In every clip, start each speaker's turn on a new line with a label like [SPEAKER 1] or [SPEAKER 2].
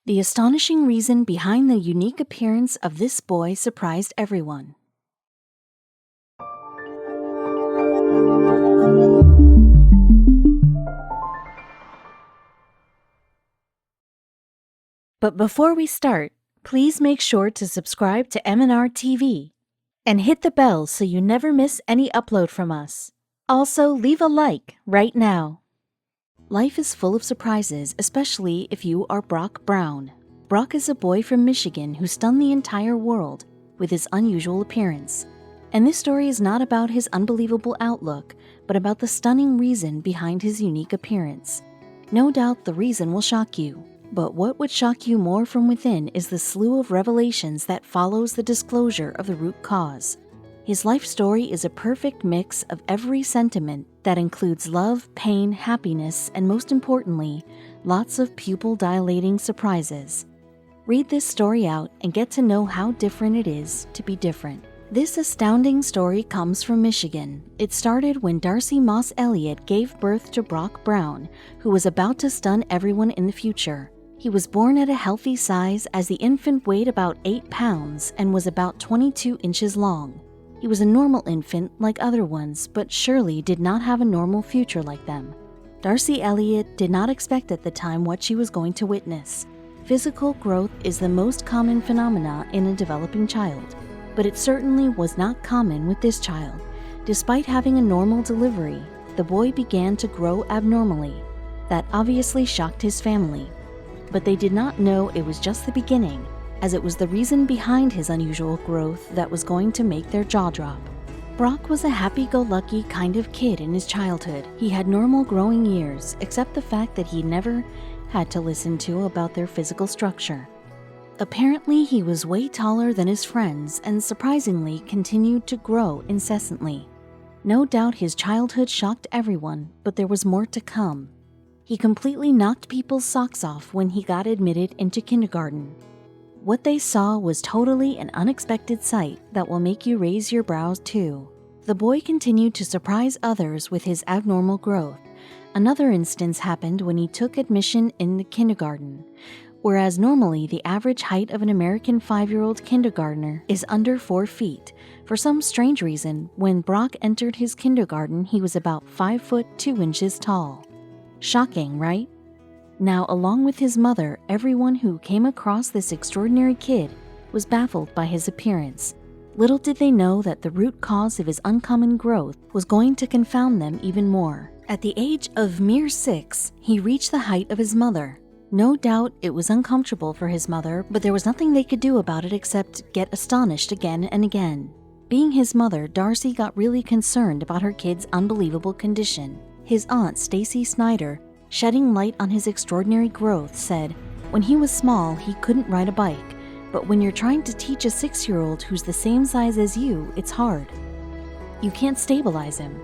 [SPEAKER 1] The astonishing reason behind the unique appearance of this boy surprised everyone. But before we start, please make sure to subscribe to m&rtv and hit the bell so you never miss any upload from us. Also, leave a like right now. Life is full of surprises, especially if you are Broc Brown. Broc is a boy from Michigan who stunned the entire world with his unusual appearance. And this story is not about his unbelievable outlook, but about the stunning reason behind his unique appearance. No doubt the reason will shock you, but what would shock you more from within is the slew of revelations that follows the disclosure of the root cause. His life story is a perfect mix of every sentiment that includes love, pain, happiness, and most importantly, lots of pupil-dilating surprises. Read this story out and get to know how different it is to be different. This astounding story comes from Michigan. It started when Darcy Moss Elliott gave birth to Broc Brown, who was about to stun everyone in the future. He was born at a healthy size as the infant weighed about 8 pounds and was about 22 inches long. He was a normal infant like other ones, but surely did not have a normal future like them. Darcy Elliott did not expect at the time what she was going to witness. Physical growth is the most common phenomena in a developing child, but it certainly was not common with this child. Despite having a normal delivery, the boy began to grow abnormally. That obviously shocked his family, but they did not know it was just the beginning, as it was the reason behind his unusual growth that was going to make their jaw drop. Broc was a happy-go-lucky kind of kid in his childhood. He had normal growing years, except the fact that he never had to listen to about their physical structure. Apparently, he was way taller than his friends and surprisingly continued to grow incessantly. No doubt his childhood shocked everyone, but there was more to come. He completely knocked people's socks off when he got admitted into kindergarten. What they saw was totally an unexpected sight that will make you raise your brows too. The boy continued to surprise others with his abnormal growth. Another instance happened when he took admission in the kindergarten. Whereas normally the average height of an American 5-year-old kindergartner is under 4 feet. For some strange reason, when Broc entered his kindergarten, he was about 5 foot 2 inches tall. Shocking, right? Now, along with his mother, everyone who came across this extraordinary kid was baffled by his appearance. Little did they know that the root cause of his uncommon growth was going to confound them even more. At the age of mere 6, he reached the height of his mother. No doubt it was uncomfortable for his mother, but there was nothing they could do about it except get astonished again and again. Being his mother, Darcy got really concerned about her kid's unbelievable condition. His aunt, Stacy Snyder, shedding light on his extraordinary growth, said, when he was small, he couldn't ride a bike, but when you're trying to teach a 6-year-old who's the same size as you, it's hard. You can't stabilize him.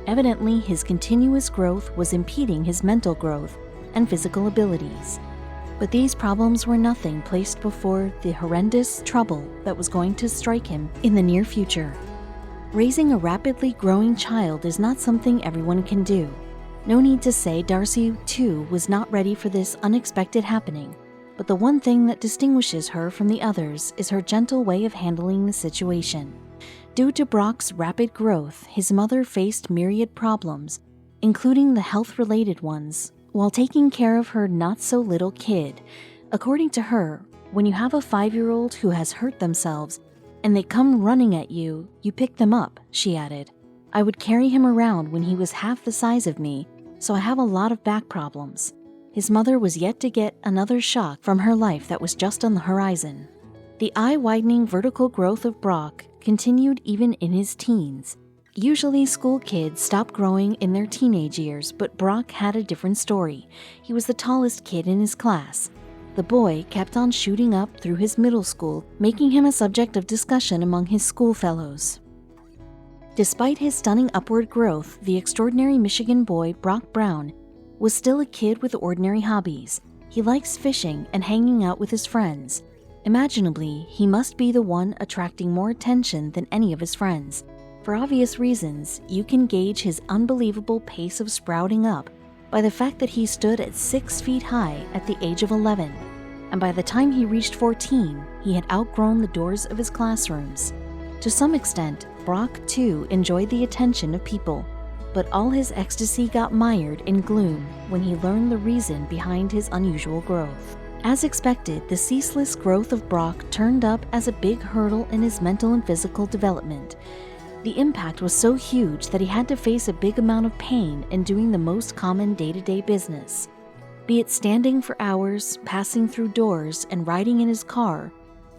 [SPEAKER 1] Evidently, his continuous growth was impeding his mental growth and physical abilities. But these problems were nothing placed before the horrendous trouble that was going to strike him in the near future. Raising a rapidly growing child is not something everyone can do. No need to say Darcy, too, was not ready for this unexpected happening, but the one thing that distinguishes her from the others is her gentle way of handling the situation. Due to Broc's rapid growth, his mother faced myriad problems, including the health-related ones, while taking care of her not-so-little kid. According to her, when you have a 5-year-old who has hurt themselves and they come running at you, you pick them up, she added. I would carry him around when he was half the size of me, so I have a lot of back problems. His mother was yet to get another shock from her life that was just on the horizon. The eye-widening vertical growth of Broc continued even in his teens. Usually school kids stop growing in their teenage years, but Broc had a different story. He was the tallest kid in his class. The boy kept on shooting up through his middle school, making him a subject of discussion among his schoolfellows. Despite his stunning upward growth, the extraordinary Michigan boy, Broc Brown, was still a kid with ordinary hobbies. He likes fishing and hanging out with his friends. Imaginably, he must be the one attracting more attention than any of his friends. For obvious reasons, you can gauge his unbelievable pace of sprouting up by the fact that he stood at 6 feet high at the age of 11. and by the time he reached 14, he had outgrown the doors of his classrooms. To some extent, Broc, too, enjoyed the attention of people, but all his ecstasy got mired in gloom when he learned the reason behind his unusual growth. As expected, the ceaseless growth of Broc turned up as a big hurdle in his mental and physical development. The impact was so huge that he had to face a big amount of pain in doing the most common day-to-day business. Be it standing for hours, passing through doors, and riding in his car,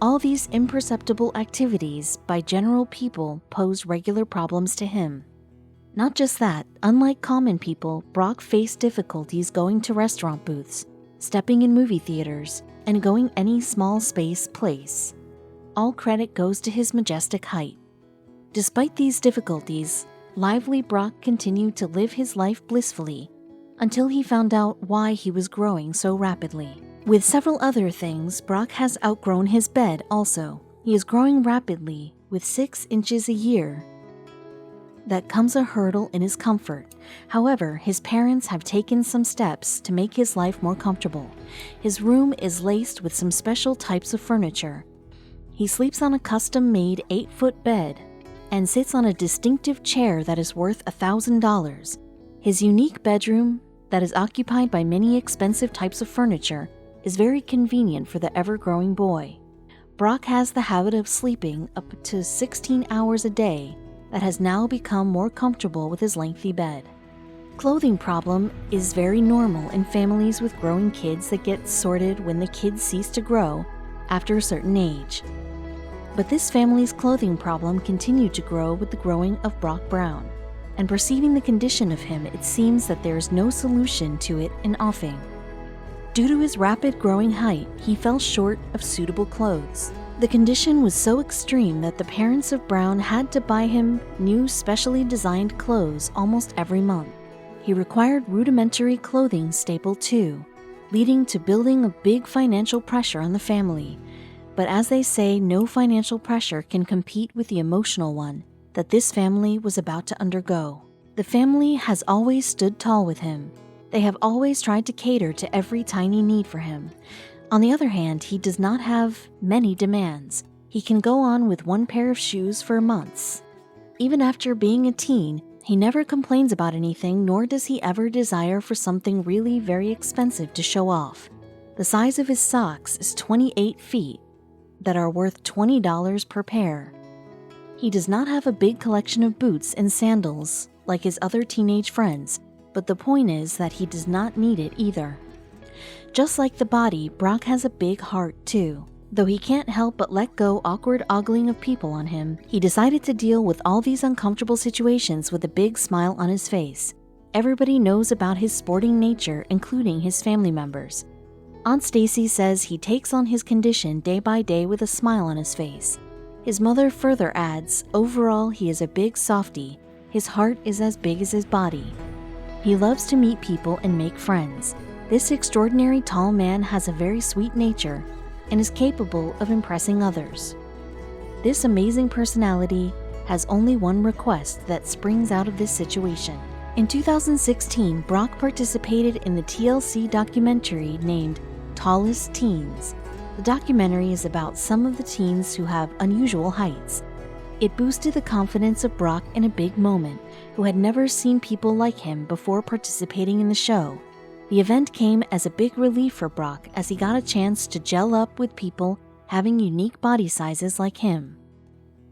[SPEAKER 1] all these imperceptible activities by general people posed regular problems to him. Not just that, unlike common people, Broc faced difficulties going to restaurant booths, stepping in movie theaters, and going any small space place. All credit goes to his majestic height. Despite these difficulties, lively Broc continued to live his life blissfully until he found out why he was growing so rapidly. With several other things, Broc has outgrown his bed also. He is growing rapidly, with 6 inches a year. That comes a hurdle in his comfort. However, his parents have taken some steps to make his life more comfortable. His room is laced with some special types of furniture. He sleeps on a custom-made 8-foot bed and sits on a distinctive chair that is worth $1,000. His unique bedroom, that is occupied by many expensive types of furniture, is very convenient for the ever-growing boy. Broc has the habit of sleeping up to 16 hours a day that has now become more comfortable with his lengthy bed. Clothing problem is very normal in families with growing kids that get sorted when the kids cease to grow after a certain age. But this family's clothing problem continued to grow with the growing of Broc Brown, and perceiving the condition of him, it seems that there is no solution to it in offing. Due to his rapid growing height, he fell short of suitable clothes. The condition was so extreme that the parents of Brown had to buy him new specially designed clothes almost every month. He required rudimentary clothing staple too, leading to building a big financial pressure on the family. But as they say, no financial pressure can compete with the emotional one that this family was about to undergo. The family has always stood tall with him. They have always tried to cater to every tiny need for him. On the other hand, he does not have many demands. He can go on with 1 pair of shoes for months. Even after being a teen, he never complains about anything, nor does he ever desire for something really very expensive to show off. The size of his socks is 28 feet, that are worth $20 per pair. He does not have a big collection of boots and sandals like his other teenage friends, but the point is that he does not need it either. Just like the body, Broc has a big heart too. Though he can't help but let go awkward ogling of people on him, he decided to deal with all these uncomfortable situations with a big smile on his face. Everybody knows about his sporting nature, including his family members. Aunt Stacy says he takes on his condition day by day with a smile on his face. His mother further adds, overall he is a big softie. His heart is as big as his body. He loves to meet people and make friends. This extraordinary tall man has a very sweet nature and is capable of impressing others. This amazing personality has only one request that springs out of this situation. In 2016, Broc participated in the TLC documentary named Tallest Teens. The documentary is about some of the teens who have unusual heights. It boosted the confidence of Broc in a big moment, who had never seen people like him before participating in the show. The event came as a big relief for Broc as he got a chance to gel up with people having unique body sizes like him.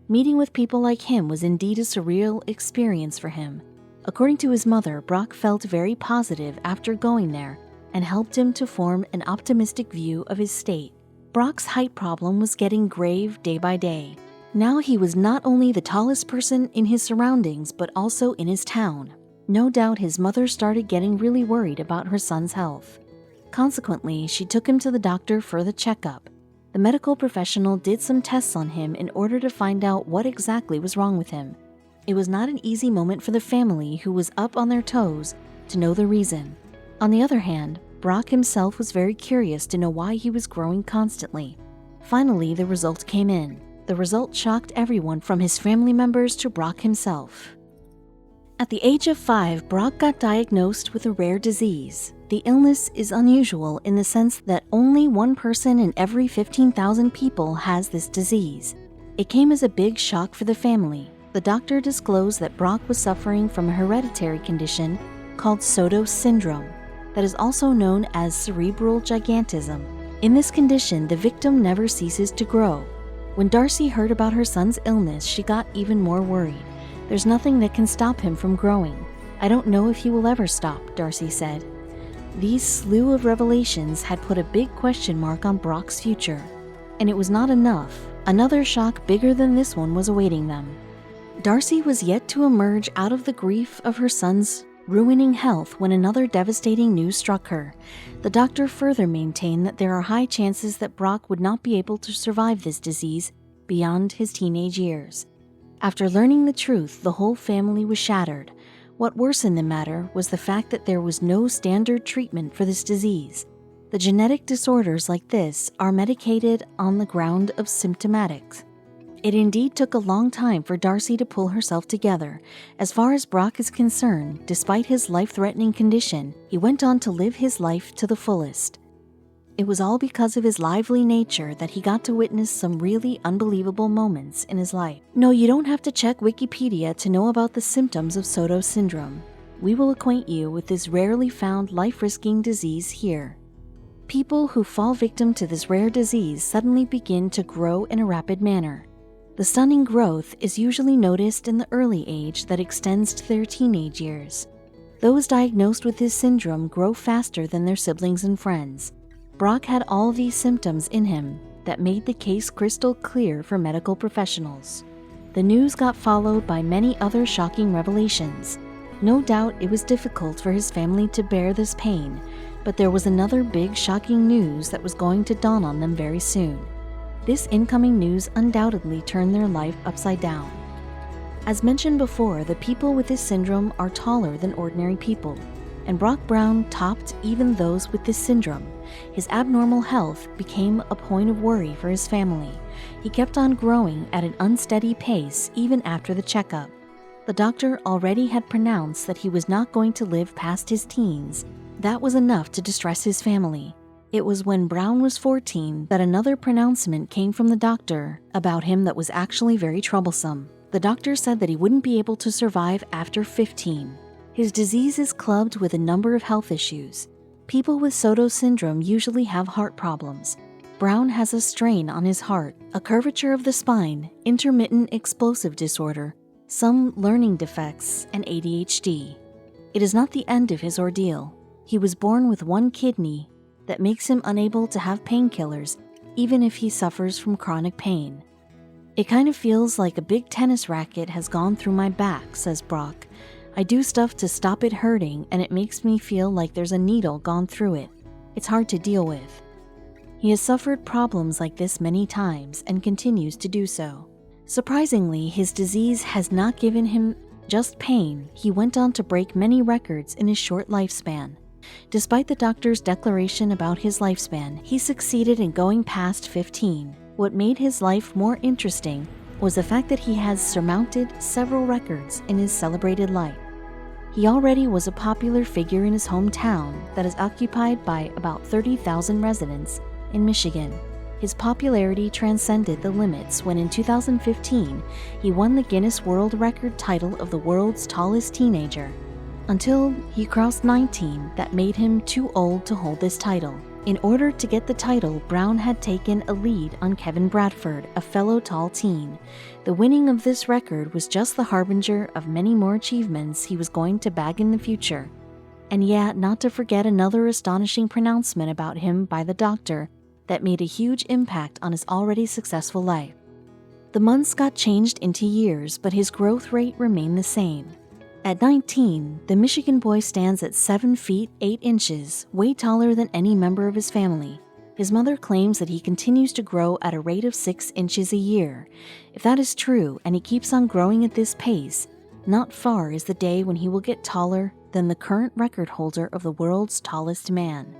[SPEAKER 1] Meeting with people like him was indeed a surreal experience for him. According to his mother, Broc felt very positive after going there and helped him to form an optimistic view of his state. Broc's height problem was getting grave day by day. Now he was not only the tallest person in his surroundings, but also in his town. No doubt his mother started getting really worried about her son's health. Consequently, she took him to the doctor for the checkup. The medical professional did some tests on him in order to find out what exactly was wrong with him. It was not an easy moment for the family, who was up on their toes to know the reason. On the other hand, Broc himself was very curious to know why he was growing constantly. Finally, the result came in. The result shocked everyone from his family members to Broc himself. At the age of 5, Broc got diagnosed with a rare disease. The illness is unusual in the sense that only one person in every 15,000 people has this disease. It came as a big shock for the family. The doctor disclosed that Broc was suffering from a hereditary condition called Sotos syndrome that is also known as cerebral gigantism. In this condition, the victim never ceases to grow. When Darcy heard about her son's illness, she got even more worried. There's nothing that can stop him from growing. I don't know if he will ever stop, Darcy said. These slew of revelations had put a big question mark on Broc's future. And it was not enough. Another shock bigger than this one was awaiting them. Darcy was yet to emerge out of the grief of her son's ruining health when another devastating news struck her. The doctor further maintained that there are high chances that Broc would not be able to survive this disease beyond his teenage years. After learning the truth, the whole family was shattered. What worsened the matter was the fact that there was no standard treatment for this disease. The genetic disorders like this are medicated on the ground of symptomatics. It indeed took a long time for Darcy to pull herself together. As far as Broc is concerned, despite his life-threatening condition, he went on to live his life to the fullest. It was all because of his lively nature that he got to witness some really unbelievable moments in his life. No, you don't have to check Wikipedia to know about the symptoms of Sotos syndrome. We will acquaint you with this rarely found life-risking disease here. People who fall victim to this rare disease suddenly begin to grow in a rapid manner. The stunning growth is usually noticed in the early age that extends to their teenage years. Those diagnosed with this syndrome grow faster than their siblings and friends. Broc had all these symptoms in him that made the case crystal clear for medical professionals. The news got followed by many other shocking revelations. No doubt it was difficult for his family to bear this pain, but there was another big shocking news that was going to dawn on them very soon. This incoming news undoubtedly turned their life upside down. As mentioned before, the people with this syndrome are taller than ordinary people, and Broc Brown topped even those with this syndrome. His abnormal health became a point of worry for his family. He kept on growing at an unsteady pace even after the checkup. The doctor already had pronounced that he was not going to live past his teens. That was enough to distress his family. It was when Brown was 14 that another pronouncement came from the doctor about him that was actually very troublesome. The doctor said that he wouldn't be able to survive after 15. His disease is clubbed with a number of health issues. People with Sotos syndrome usually have heart problems. Brown has a strain on his heart, a curvature of the spine, intermittent explosive disorder, some learning defects, and ADHD. It is not the end of his ordeal. He was born with one kidney that makes him unable to have painkillers, even if he suffers from chronic pain. It kind of feels like a big tennis racket has gone through my back, says Broc. I do stuff to stop it hurting, and it makes me feel like there's a needle gone through it. It's hard to deal with. He has suffered problems like this many times and continues to do so. Surprisingly, his disease has not given him just pain. He went on to break many records in his short lifespan. Despite the doctor's declaration about his lifespan, he succeeded in going past 15. What made his life more interesting was the fact that he has surmounted several records in his celebrated life. He already was a popular figure in his hometown that is occupied by about 30,000 residents in Michigan. His popularity transcended the limits when in 2015 he won the Guinness World Record title of the world's tallest teenager. Until he crossed 19, that made him too old to hold this title. In order to get the title, Brown had taken a lead on Kevin Bradford, a fellow tall teen. The winning of this record was just the harbinger of many more achievements he was going to bag in the future. And yeah, not to forget another astonishing pronouncement about him by the doctor that made a huge impact on his already successful life. The months got changed into years, but his growth rate remained the same. At 19, the Michigan boy stands at 7 feet 8 inches, way taller than any member of his family. His mother claims that he continues to grow at a rate of 6 inches a year. If that is true, and he keeps on growing at this pace, not far is the day when he will get taller than the current record holder of the world's tallest man.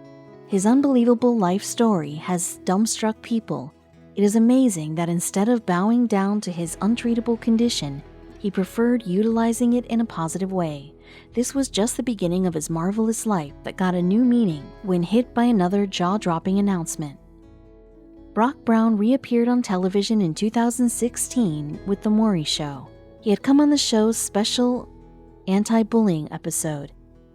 [SPEAKER 1] His unbelievable life story has dumbstruck people. It is amazing that instead of bowing down to his untreatable condition, he preferred utilizing it in a positive way. This was just the beginning of his marvelous life that got a new meaning when hit by another jaw-dropping announcement. Broc Brown reappeared on television in 2016 with The Maury Show. He had come on the show's special anti-bullying episode.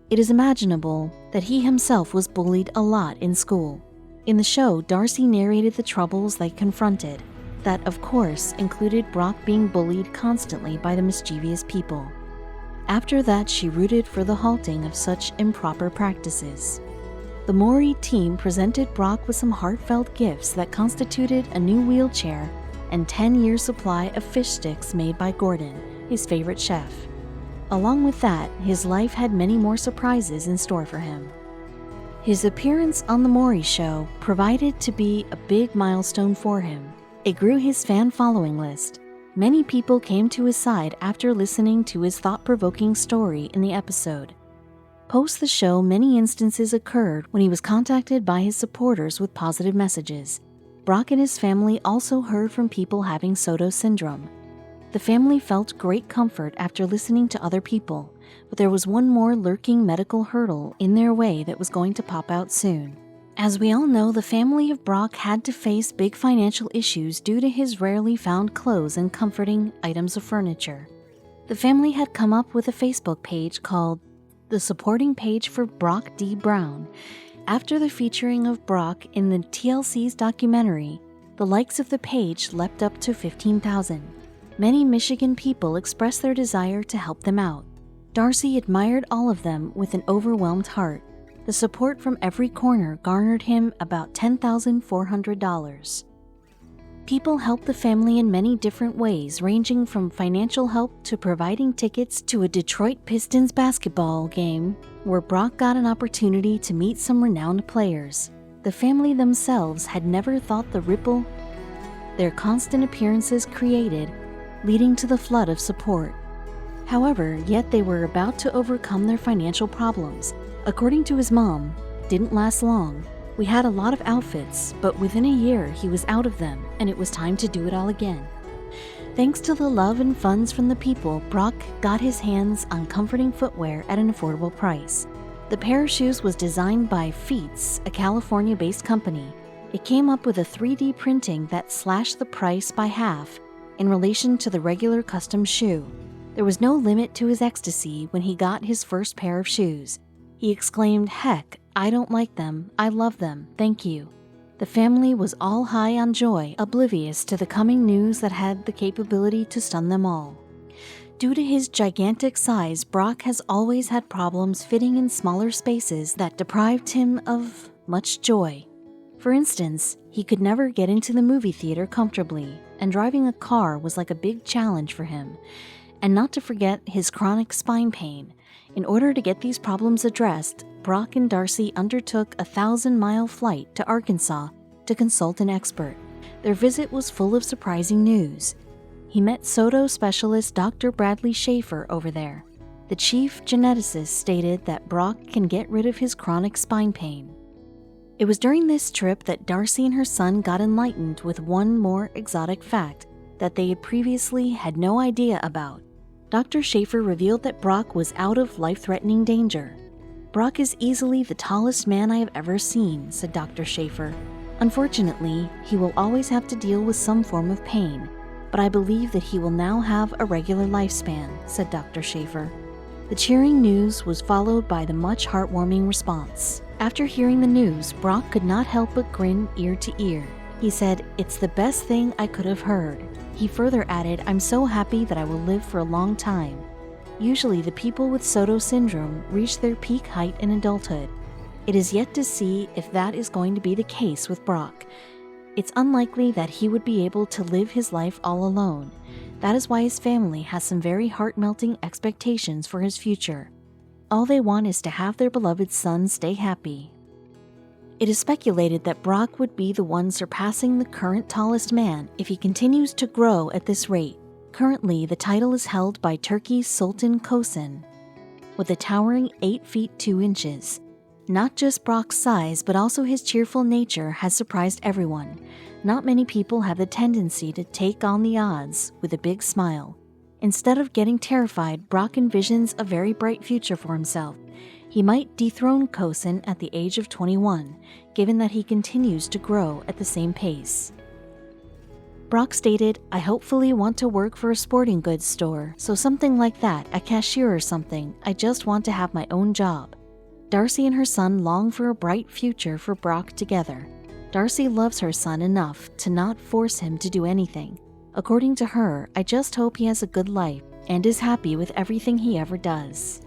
[SPEAKER 1] It is imaginable that he himself was bullied a lot in school. In the show, Darcy narrated the troubles they confronted. That, of course, included Broc being bullied constantly by the mischievous people. After that, she rooted for the halting of such improper practices. The Maury team presented Broc with some heartfelt gifts that constituted a new wheelchair and 10-year supply of fish sticks made by Gordon, his favorite chef. Along with that, his life had many more surprises in store for him. His appearance on The Maury Show provided to be a big milestone for him. It grew his fan following list. Many people came to his side after listening to his thought-provoking story in the episode. Post the show, many instances occurred when he was contacted by his supporters with positive messages. Broc and his family also heard from people having Soto syndrome. The family felt great comfort after listening to other people, but there was one more lurking medical hurdle in their way that was going to pop out soon. As we all know, the family of Broc had to face big financial issues due to his rarely found clothes and comforting items of furniture. The family had come up with a Facebook page called the supporting page for Broc D. Brown. After the featuring of Broc in the TLC's documentary, the likes of the page leapt up to 15,000. Many Michigan people expressed their desire to help them out. Darcy admired all of them with an overwhelmed heart. The support from every corner garnered him about $10,400. People helped the family in many different ways, ranging from financial help to providing tickets to a Detroit Pistons basketball game, where Broc got an opportunity to meet some renowned players. The family themselves had never thought the ripple their constant appearances created, leading to the flood of support. However, yet they were about to overcome their financial problems. According to his mom, didn't last long. We had a lot of outfits, but within a year he was out of them, and it was time to do it all again. Thanks to the love and funds from the people, Broc got his hands on comforting footwear at an affordable price. The pair of shoes was designed by Feets, a California-based company. It came up with a 3D printing that slashed the price by half in relation to the regular custom shoe. There was no limit to his ecstasy when he got his first pair of shoes. He exclaimed, "Heck, I don't like them. I love them. Thank you." The family was all high on joy, oblivious to the coming news that had the capability to stun them all. Due to his gigantic size, Broc has always had problems fitting in smaller spaces that deprived him of much joy. For instance, he could never get into the movie theater comfortably, and driving a car was like a big challenge for him. And not to forget his chronic spine pain. In order to get these problems addressed, Broc and Darcy undertook a 1,000-mile flight to Arkansas to consult an expert. Their visit was full of surprising news. He met Soto specialist Dr. Bradley Schaefer over there. The chief geneticist stated that Broc can get rid of his chronic spine pain. It was during this trip that Darcy and her son got enlightened with one more exotic fact that they had previously had no idea about. Dr. Schaefer revealed that Broc was out of life-threatening danger. "Broc is easily the tallest man I have ever seen," said Dr. Schaefer. "Unfortunately, he will always have to deal with some form of pain, but I believe that he will now have a regular lifespan," said Dr. Schaefer. The cheering news was followed by the much heartwarming response. After hearing the news, Broc could not help but grin ear to ear. He said, "It's the best thing I could have heard." He further added, "I'm so happy that I will live for a long time." Usually, the people with Soto syndrome reach their peak height in adulthood. It is yet to see if that is going to be the case with Broc. It's unlikely that he would be able to live his life all alone. That is why his family has some very heart-melting expectations for his future. All they want is to have their beloved son stay happy. It is speculated that Broc would be the one surpassing the current tallest man if he continues to grow at this rate. Currently, the title is held by Turkey's Sultan Kosin, with a towering 8 feet 2 inches. Not just Broc's size, but also his cheerful nature has surprised everyone. Not many people have the tendency to take on the odds with a big smile. Instead of getting terrified, Broc envisions a very bright future for himself. He might dethrone Cosin at the age of 21, given that he continues to grow at the same pace. Broc stated, "I hopefully want to work for a sporting goods store, so something like that, a cashier or something. I just want to have my own job." Darcy and her son long for a bright future for Broc together. Darcy loves her son enough to not force him to do anything. According to her, "I just hope he has a good life and is happy with everything he ever does."